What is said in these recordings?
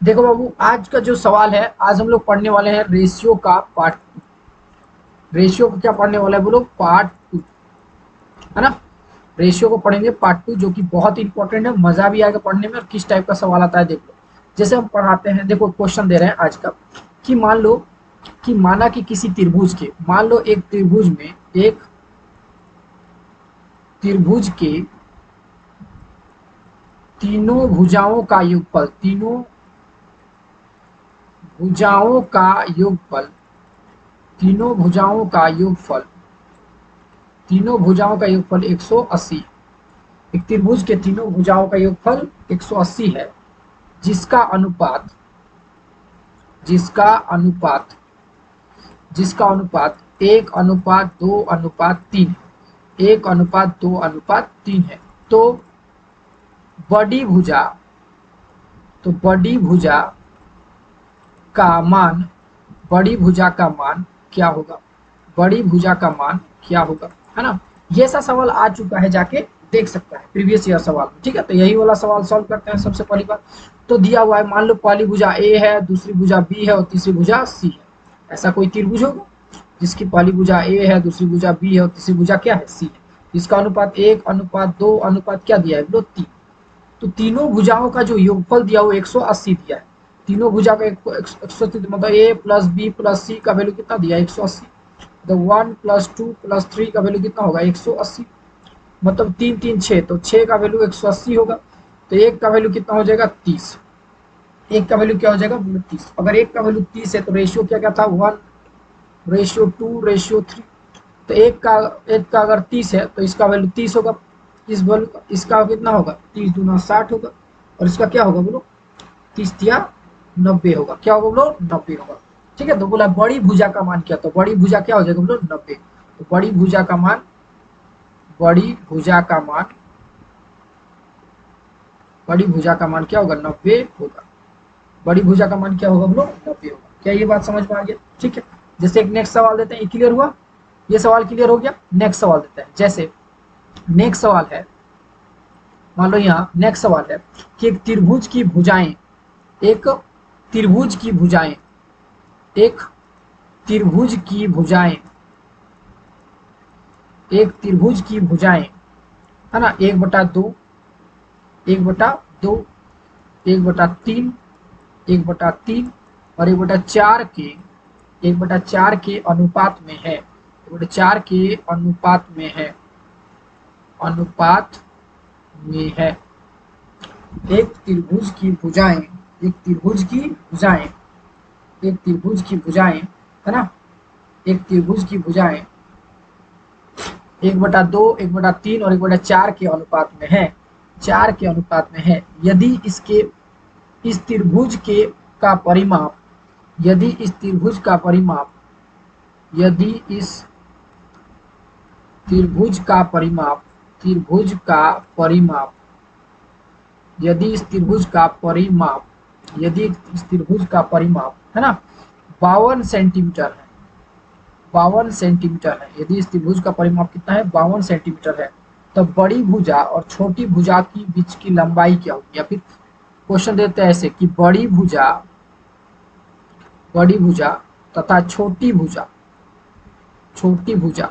देखो बाबू, आज का जो सवाल है, आज हम लोग पढ़ने वाले हैं रेशियो का पार्ट टू। रेशियो को क्या पढ़ने वाला है बोलो? पार्ट टू, है ना। रेशियो को पढ़ेंगे पार्ट टू, जो कि बहुत इंपॉर्टेंट है, मजा भी आएगा पढ़ने में। और किस टाइप का सवाल आता है देख लो। जैसे हम पढ़ाते हैं, देखो क्वेश्चन दे रहे हैं आज का, कि मान लो कि माना कि किसी त्रिभुज के, मान लो एक त्रिभुज में, एक त्रिभुज के तीनों भुजाओं का योगफल, तीनों भुजाओं का योगफल, तीनों भुजाओं का योगफल, तीनों भुजाओं का योगफल 180। एक त्रिभुज के तीनों भुजाओं का योगफल 180 है, जिसका अनुपात, जिसका अनुपात, जिसका अनुपात 1:2:3, 1:2:3 है। तो बड़ी भुजा, तो बड़ी भुजा का मान, बड़ी भुजा का मान क्या होगा? बड़ी भुजा का मान क्या होगा, है ना। ये सा सवाल आ चुका है, जाके देख सकता है प्रीवियस ईयर सवाल में, ठीक है। तो यही वाला सवाल सॉल्व करते हैं सबसे पहली बार। तो दिया हुआ है, मान लो पहली भुजा ए है, दूसरी भुजा बी है और तीसरी भुजा सी है। ऐसा कोई त्रिभुज होगा जिसकी पहली भुजा ए है, दूसरी भुजा बी है और तीसरी भुजा क्या है? सी है। जिसका अनुपात 1:2 अनुपात क्या दिया है बोलो? 3। तो तीनों भुजाओं का जो योगफल दिया वो 180 दिया है। तीनों भुजा का 180, मतलब ए प्लस बी प्लस सी का वैल्यू कितना दिया है? 180। तो 1 प्लस 2 प्लस 3 का वैल्यू कितना होगा? 180। मतलब 3 3 6, तो 6 का वैल्यू 180 होगा। तो एक का वैल्यू कितना हो जाएगा? 30। एक का वैल्यू क्या हो जाएगा? 30। अगर एक का वैल्यू 30 है तो रेशियो क्या क्या था? 1:2:3। तो एक का अगर 30 है तो इसका वैल्यू 30 होगा। इस वैल्यू का, इसका कितना होगा? 30 दूना 60 होगा। और इसका क्या होगा बोलो? 30 या 90 होगा। क्या होगा बोलो? 90 होगा। ठीक है। तो बोला बड़ी भुजा का मान क्या? तो बड़ी भुजा क्या हो जाएगा बोलो? 90। तो बड़ी भुजा का मान, बड़ी भुजा का मान, बड़ी भुजा का मान क्या होगा? 90 होगा। बड़ी भुजा का मान क्या होगा बोलो? 90 होगा। क्या ये बात समझ में आ गया? ठीक है। जैसे एक नेक्स्ट सवाल देते हैं, क्लियर हुआ? ये सवाल क्लियर हो गया। नेक्स्ट सवाल देते हैं। जैसे नेक्स्ट सवाल है, मान लो यहाँ नेक्स्ट सवाल है कि एक त्रिभुज की भुजाएं, एक त्रिभुज की भुजाएं, एक त्रिभुज की भुजाएं, एक त्रिभुज की भुजाएं, है ना, 1/2, 1/2, 1/3, 1/3 और 1/4 के, 1/4 के अनुपात में है, 1/4 के अनुपात में है, अनुपात में है। एक त्रिभुज की भुजाएं, एक त्रिभुज की भुजाएं, एक त्रिभुज की भुजाएं, है ना, एक त्रिभुज की भुजाएं 1/2, 1/3 और 1/4 के अनुपात में है, 4 के अनुपात में है। यदि इसके, इस त्रिभुज के का परिमाप, यदि इस त्रिभुज का परिमाप, यदि इस त्रिभुज का परिमाप, त्रिभुज का परिमाप, यदि इस त्रिभुज का परिमाप, यदि इस त्रिभुज का परिमाप, है ना, 52 सेंटीमीटर है, 52 सेंटीमीटर है, यदि इस त्रिभुज का परिमाप कितना है? 52 सेंटीमीटर है, तो बड़ी भुजा और छोटी भुजा की बीच की लंबाई क्या होगी? या फिर क्वेश्चन देते हैं ऐसे कि बड़ी भुजा, बड़ी भुजा तथा छोटी भुजा, छोटी भुजा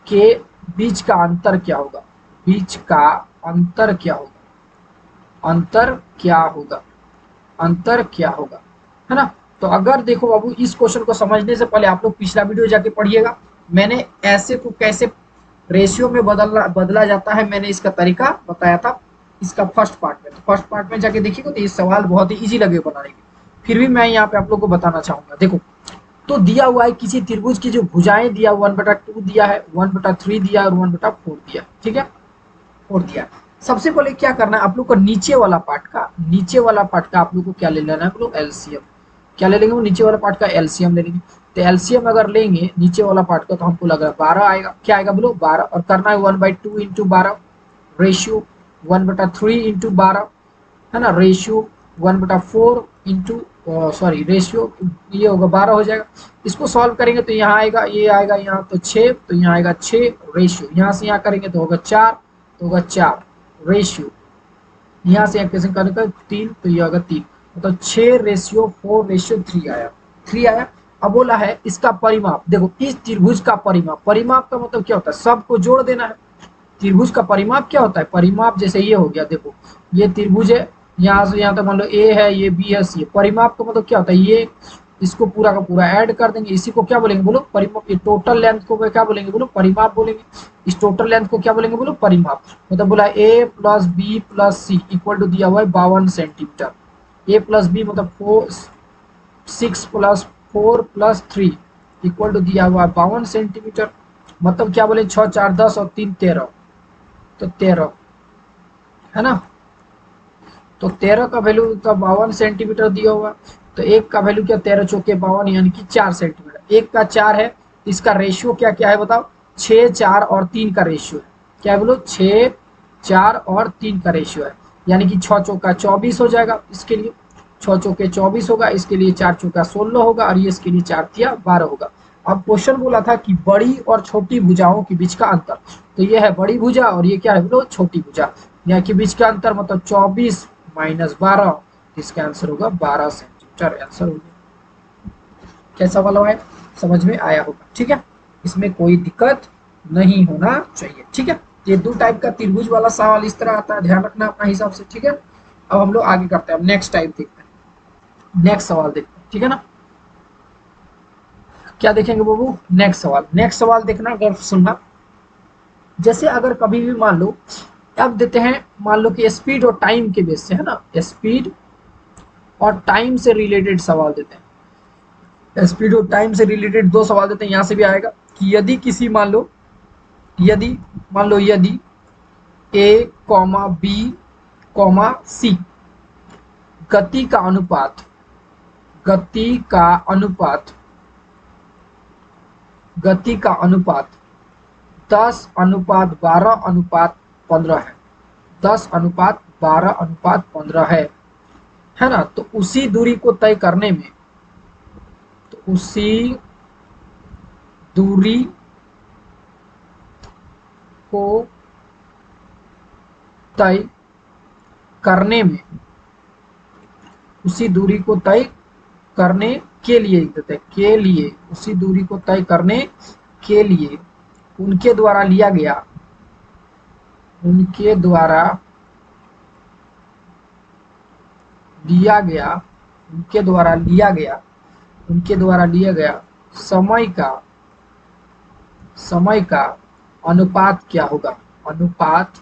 के बीच का अंतर क्या होगा? बीच का अंतर क्या होगा? अंतर क्या होगा? अंतर क्या होगा, है ना। तो अगर देखो बाबू, इस क्वेश्चन को समझने से पहले आप लोग पिछला वीडियो जाके पढ़िएगा। मैंने ऐसे को कैसे रेशियो में बदला जाता है, मैंने इसका तरीका बताया था इसका फर्स्ट पार्ट में। तो फर्स्ट पार्ट में जाके देखिएगा तो ये सवाल बहुत ही इजी लगे बनाने के। फिर भी मैं यहाँ पे आप लोग को बताना चाहूंगा। देखो, तो दिया हुआ है किसी त्रिभुज की जो भुजाएं दिया 1/2 दिया है, 1/3 दिया और 1/4 दिया, ठीक है, 4 दिया। सबसे पहले क्या करना है आप लोग को? नीचे वाला पार्ट का, नीचे वाला पार्ट का आप लोग को क्या ले लेना है? आप लोग एलसीएम। क्या ले लेंगे? वो नीचे वाला पार्ट का एलसीएम ले लेंगे। तो एलसीएम अगर लेंगे नीचे वाला पार्ट का, तो हमको लग रहा है 12 आएगा। क्या आएगा बोलो? 12। और करना है 1/2 इंटू 12, रेशियो 1/3 इंटू 12, है ना, रेशियो 1/4 इंटू, सॉरी रेशियो, ये होगा 12 हो जाएगा। इसको सॉल्व करेंगे तो यहाँ आएगा, ये आएगा यहाँ, तो 6, तो यहाँ आएगा 6, रेशियो यहाँ से यहाँ करेंगे तो होगा 4, तो होगा 4 रेशियो, यहाँ से यहाँ कैसे करेंगे 3, तो ये होगा 3। मतलब 6:4:3 आया, 3 आया। अब बोला है इसका परिमाप, देखो इस त्रिभुज का परिमाप, परिमाप का मतलब क्या होता है, सबको जोड़ देना है। त्रिभुज का परिमाप क्या होता है, परिमाप जैसे ये हो गया, देखो ये त्रिभुज है, यहाँ से यहाँ तक मान लो ए है, ये बी है, सी है। परिमाप का मतलब क्या होता है, ये इसको पूरा का पूरा ऐड कर देंगे, इसी को क्या बोलेंगे बोलो परिमाप। ये टोटल लेंथ को क्या बोलेंगे बोलो, परिमाप बोलेंगे। इस टोटल लेंथ को क्या बोलेंगे बोलो, परिमाप। मतलब बोला A plus B plus C equal to दिया हुआ है 52 सेंटीमीटर। ए प्लस बी मतलब 6 + 4 + 3 इक्वल टू दिया हुआ 52 सेंटीमीटर। मतलब क्या बोले, 6 4 10 और 3 13, तो 13 है ना। तो 13 का वैल्यू का 52 सेंटीमीटर दिया हुआ। तो एक का वैल्यू क्या, 13 चौके 52 यानी कि 4 सेंटीमीटर। एक का 4 है, इसका रेशियो क्या क्या है बताओ, 6 4 और 3 का रेशियो है। क्या बोलो, 6 4 और 3 का रेशियो है, यानी कि 6 चौका 24 हो जाएगा इसके लिए, 6 चौके 24 होगा, इसके लिए 4 चौका 16 होगा, और ये इसके लिए 4 तिया 12 होगा। अब क्वेश्चन बोला था कि बड़ी और छोटी भुजाओं के बीच का अंतर, तो ये है बड़ी भुजा और ये क्या है बोलो, छोटी भुजा। यहाँ के बीच का अंतर मतलब 24 - 12, इसका आंसर होगा 12 सेंटीमीटर, आंसर हो गया। कैसा वाला है, समझ में आया होगा, ठीक है। इसमें कोई दिक्कत नहीं होना चाहिए, ठीक है। ये दो टाइप का त्रिभुज वाला सवाल इस तरह आता है, ध्यान रखना अपना हिसाब से, ठीक है। अब हम लोग आगे करते हैं, नेक्स्ट टाइप देखते हैं, नेक्स्ट सवाल देखते हैं, ठीक है ना। क्या देखेंगे बाबू, नेक्स्ट सवाल, नेक्स्ट सवाल देखना, गौर से सुनना। जैसे अगर कभी भी मान लो, अब देते हैं, मान लो कि स्पीड और टाइम के बेस से, है ना, स्पीड और टाइम से रिलेटेड सवाल देते हैं। स्पीड और टाइम से रिलेटेड दो सवाल देते हैं, यहां से भी आएगा कि यदि किसी यदि ए कॉमा बी कॉमा सी गति का अनुपात गति का अनुपात गति का अनुपात 10:12:15 है, 10:12:15 है ना। तो उसी दूरी को तय करने में, तो उसी दूरी को तय करने में, उसी दूरी को तय करने के लिए देते हैं, के लिए, उसी दूरी को तय करने के लिए उनके द्वारा लिया गया, उनके द्वारा लिया गया उनके द्वारा लिया गया उनके द्वारा लिया गया समय का अनुपात क्या होगा, अनुपात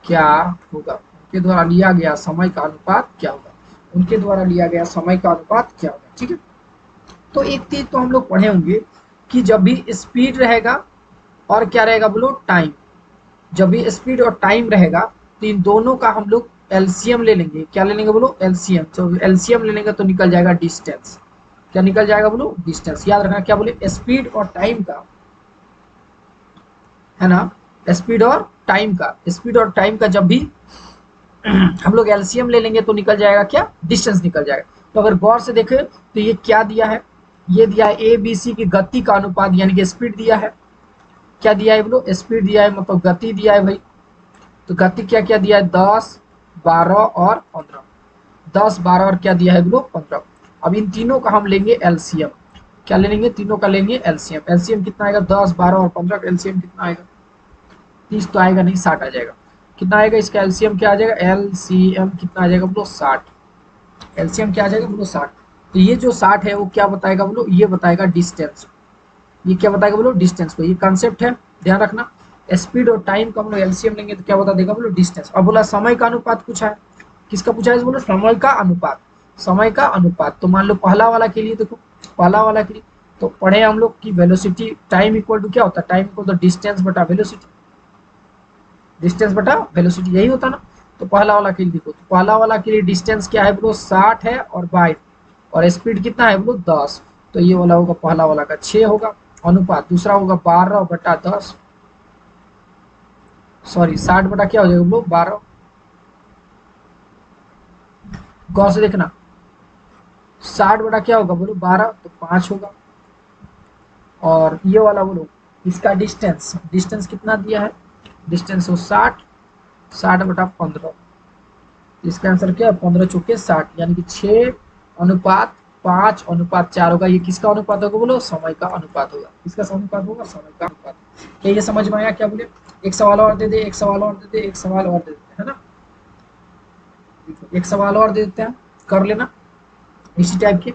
क्या होगा, उनके द्वारा लिया गया समय का अनुपात क्या होगा, उनके द्वारा लिया गया समय का अनुपात क्या होगा, ठीक है। तो एक चीज तो हम लोग पढ़े होंगे कि जब भी स्पीड रहेगा और क्या रहेगा बोलो, टाइम, जब भी स्पीड और टाइम रहेगा तो इन दोनों का हम लोग एलसीएम ले लेंगे। क्या ले लेंगे बोलो, एलसीएम। तो एलसीएम ले लेंगे तो निकल जाएगा डिस्टेंस। क्या निकल जाएगा बोलो, डिस्टेंस। याद रखना, क्या बोले, स्पीड और टाइम का, है ना, स्पीड और टाइम का जब भी हम लोग एलसीएम ले लेंगे तो निकल जाएगा क्या, डिस्टेंस निकल जाएगा। तो अगर गौर से देखें तो ये क्या दिया है, ये दिया है ए बी सी की गति का अनुपात, यानी कि स्पीड दिया है। क्या दिया है बोलो, स्पीड दिया है, मतलब गति दिया है भाई। तो गति क्या क्या दिया है, 10 12 और 15, 10 12 और क्या दिया है बोलो, 15। अब इन तीनों का हम लेंगे एलसीएम। क्या ले लेंगे, तीनों का लेंगे एलसीएम। एलसीएम कितना आएगा, 10 12 और 15 का एलसीएम कितना आएगा, 30 तो आएगा नहीं, 60 आ जाएगा। कितना आएगा इसका एलसीएम, क्या आ जाएगा, एलसीएम कितना आ जाएगा बोलो, 60। एलसीएम क्या आ जाएगा बोलो, 60। तो ये जो 60 है वो क्या बताएगा बोलो, ये बताएगा डिस्टेंस। ये क्या बताएगा बोलो, डिस्टेंस को। ये कॉन्सेप्ट है, ध्यान रखना। स्पीड और टाइम का हम लोग एलसीएम लेंगे तो क्या बता देगा बोलो, डिस्टेंस। अब बोला समय का अनुपात पूछा है, किसका पूछा है बोलो, समय का अनुपात, समय का अनुपात। तो मान लो पहला वाला के लिए देखो, पहला वाला के लिए तो पढ़े हम लोग की वेलोसिटी टाइम इक्वल टू क्या होता है, टाइम इक्वल टू डिस्टेंस बटा वेलोसिटी, डिस्टेंस बटा वेलोसिटी, यही होता ना। तो पहला वाला के लिए देखो, तो पहला वाला के लिए डिस्टेंस क्या है बोलो, 60 है और 22, और स्पीड कितना है बोलो, 10। तो ये वाला होगा, पहला वाला का 6 होगा अनुपात, दूसरा होगा 12/10, सॉरी 60 बटा क्या हो जाएगा बोलो, 12। गौर से देखना, 60 बटा क्या होगा बोलो, 12, तो 5 होगा। और ये वाला बोलो, इसका डिस्टेंस, डिस्टेंस कितना दिया है, डिस्टेंस हो 60, 60/15, इसका आंसर क्या है? 15 चौके 60, यानी कि 6:5:4 होगा। ये किसका अनुपात होगा बोलो? समय का अनुपात होगा। किसका अनुपात होगा? समय का अनुपात। क्या ये समझ में आया? क्या बोले? एक सवाल और दे दे, एक सवाल और दे दे, एक सवाल और दे देते है ना। एक सवाल और दे देते हैं, कर लेना इसी टाइप के।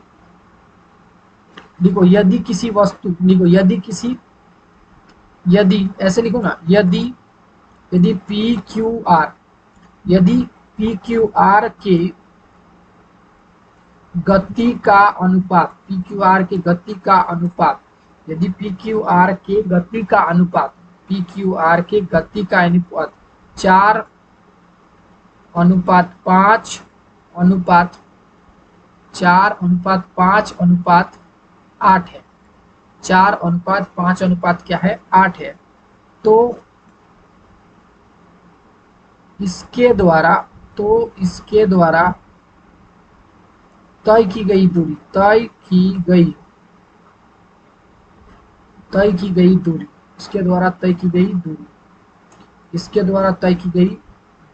देखो, यदि किसी वस्तु, देखो यदि ऐसे लिखो ना, यदि यदि पी क्यू आर, यदि पी क्यू आर के गति का अनुपात, पी क्यू आर के गति का अनुपात, यदि पी क्यू आर के गति का अनुपात, पी क्यू आर के गति का अनुपात 4:5 अनुपात 4:5:8 है, 4:5 क्या है? 8 है। तो इसके द्वारा तय की गई दूरी, इसके द्वारा तय की गई दूरी, इसके द्वारा तय की गई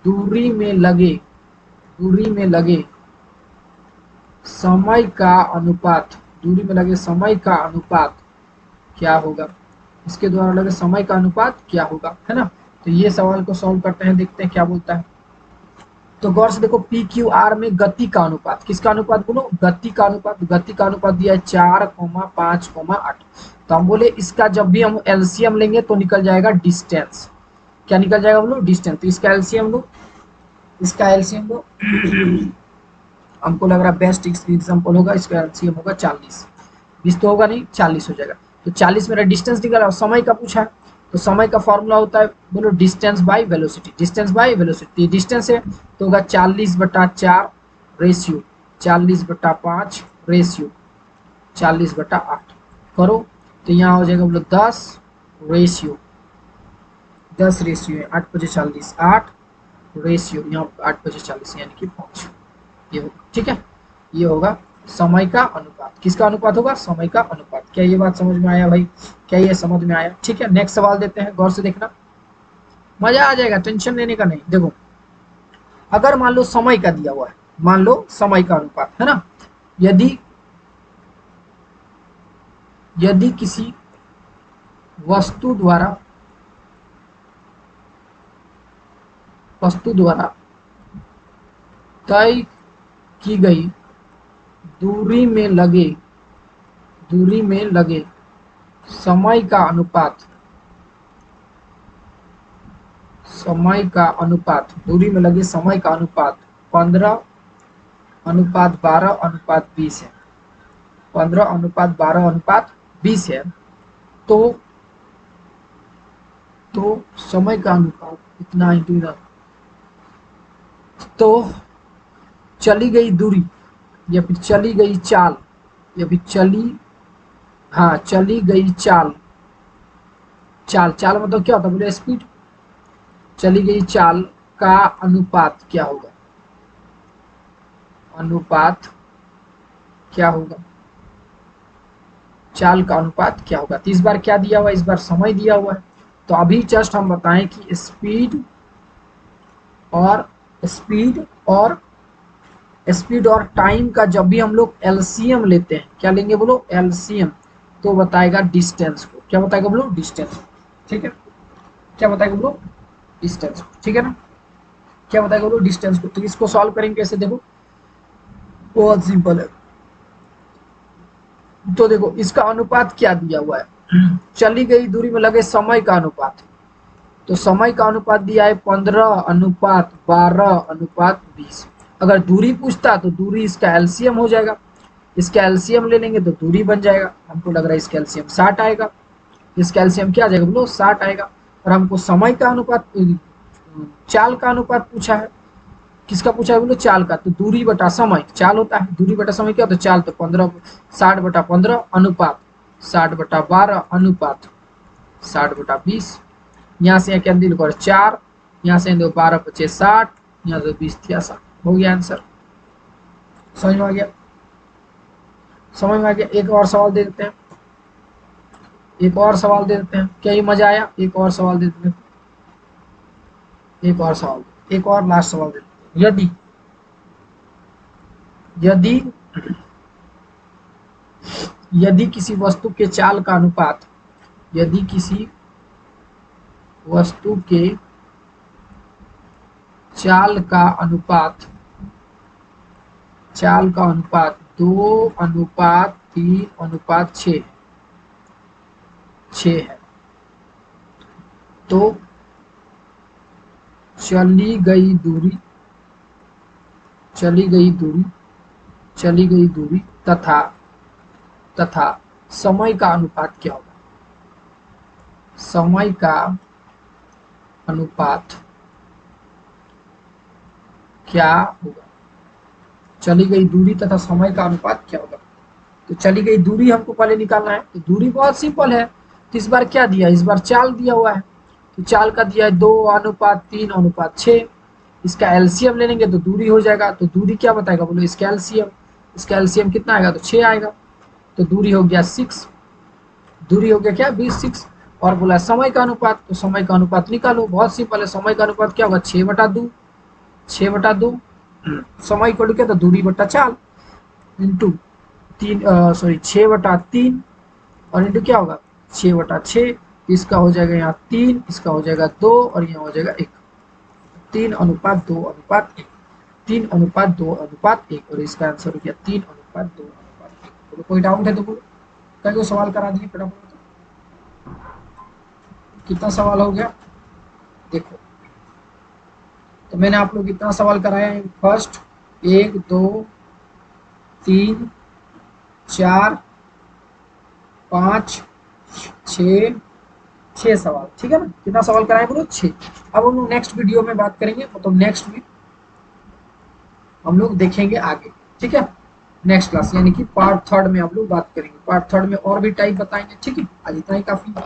दूरी में लगे समय का अनुपात, दूरी में लगे समय का अनुपात क्या होगा? इसके द्वारा लगे समय का अनुपात क्या होगा, है ना। तो ये सवाल को सॉल्व करते हैं, देखते हैं क्या बोलता है। तो गौर से देखो, पी क्यू आर में गति का अनुपात, किसका अनुपात बोलो? गति का अनुपात। गति का अनुपात दिया है 4:5:8। तो हम बोले इसका जब भी हम एलसीएम लेंगे तो निकल जाएगा डिस्टेंस। क्या निकल जाएगा बोलो? डिस्टेंस। तो इसका एलसीएम लो, हमको लग रहा है बेस्ट एग्जाम्पल होगा, इसका एलसीएम होगा 40। 20 तो होगा नहीं, 40 हो जाएगा। तो 40 मेरा डिस्टेंस निकला और समय का पूछा है, तो समय का फॉर्मूला होता है बोलो डिस्टेंस बाय वेलोसिटी। डिस्टेंस है तो होगा 40/4 रेशियो 40/5 रेशियो 40/8। करो तो यहाँ हो जाएगा बोलो 10 रेशियो है। 8×5 = 40, 8 रेशियो यहाँ 8×5 यानी कि 5। ये होगा, ठीक है। ये होगा समय का अनुपात। किसका अनुपात होगा? समय का अनुपात। क्या ये बात समझ में आया भाई? क्या ये समझ में आया? ठीक है, नेक्स्ट सवाल देते हैं, गौर से देखना, मजा आ जाएगा, टेंशन लेने का नहीं। देखो, अगर मान लो समय का दिया हुआ है, मान लो समय का अनुपात है ना, यदि किसी वस्तु द्वारा तय की गई दूरी में लगे समय का अनुपात, दूरी में लगे समय का अनुपात 15:12:20 है। 15:12:20 है। तो समय का अनुपात इतना इंटू, तो चली गई दूरी या फिर चली गई चाल, या फिर चली गई चाल मतलब क्या होता है बोले? स्पीड। चली गई चाल का अनुपात क्या होगा? चाल का अनुपात क्या होगा? तो इस बार क्या दिया हुआ है? इस बार समय दिया हुआ है। तो अभी जस्ट हम बताएं कि स्पीड और टाइम का जब भी हम लोग एलसीएम लेते हैं, क्या लेंगे बोलो? एलसीएम। तो बताएगा डिस्टेंस को। क्या बताएगा बोलो? डिस्टेंस। ठीक है, क्या बताएगा बोलो? डिस्टेंस। ठीक है ना, क्या बताएगा बोलो? डिस्टेंस को। तो इसको सॉल्व करेंगे कैसे? देखो, बहुत सिंपल है। तो देखो, इसका अनुपात क्या दिया हुआ है? चली गई दूरी में लगे समय का अनुपात। तो समय का अनुपात दिया है 15:12:20। अगर दूरी पूछता तो दूरी इसका एलसीएम हो जाएगा, इसका एलसीएम ले लेंगे तो दूरी बन जाएगा। हमको लग रहा है इसका एलसीएम 60 आएगा। इसका एलसीएम क्या आ जाएगा बोलो? 60 आएगा। और हमको समय का अनुपात, चाल का अनुपात पूछा है। किसका पूछा है बोलो? चाल का। तो दूरी बटा समय चाल होता है, दूरी बटा समय क्या होता है? चाल। तो 60/15 अनुपात 60/12 अनुपात 60/20। यहाँ से कैंसिल कर 4, यहाँ से 12×5 = 60, यहाँ से 20 = 63। हो गया आंसर। समझ में आ गया? एक और सवाल दे देते हैं, क्या ये मजा आया? एक और सवाल दे देते हैं, एक और लास्ट सवाल दे देते हैं। यदि यदि किसी वस्तु के चाल का अनुपात यदि किसी वस्तु के चाल का अनुपात 2:3:6 है, तो चली गई दूरी तथा समय का अनुपात क्या होगा? समय का अनुपात क्या होगा? चली गई दूरी तथा समय का अनुपात क्या होगा? तो चली गई दूरी हमको पहले निकालना है। तो दूरी बहुत सिंपल है। तो इस बार क्या दिया? इस बार चाल दिया हुआ है। तो चाल का दिया है 2:3:6। इसका एलसीएम ले लेंगे तो दूरी हो जाएगा। तो दूरी क्या बताएगा? बोलो इसका एलसीएम कितना आएगा? तो 6 आएगा। तो दूरी हो गया 6। दूरी हो गया क्या? 6। और बोला समय का अनुपात, तो समय का अनुपात निकालो। बहुत सिंपल है। समय का अनुपात क्या होगा? 6/2। 6/2 समय को लिखे तो दूरी बटा चाल इंटू 6/3 और इंटू क्या होगा? 6/6। इसका हो जाएगा यहाँ 3, इसका हो जाएगा 2 और यहाँ हो जाएगा 1। 3:2:1। 3:2:1 और इसका आंसर हो गया 3:2:1। तो कोई डाउट है तो बोलो। कई सवाल करा दिए फटाफट। कितना सवाल हो गया देखो। तो मैंने आप लोग कितना सवाल कराया है? फर्स्ट 1 2 3 4 5 6 सवाल, ठीक है ना? कितना सवाल कराए बोलो? 6। अब हम लोग नेक्स्ट वीडियो में बात करेंगे, मतलब नेक्स्ट में हम लोग देखेंगे आगे, ठीक है? नेक्स्ट क्लास यानी कि पार्ट 3 में हम लोग बात करेंगे। पार्ट 3 में और भी टाइप बताएंगे, ठीक है? आज इतना ही काफी है।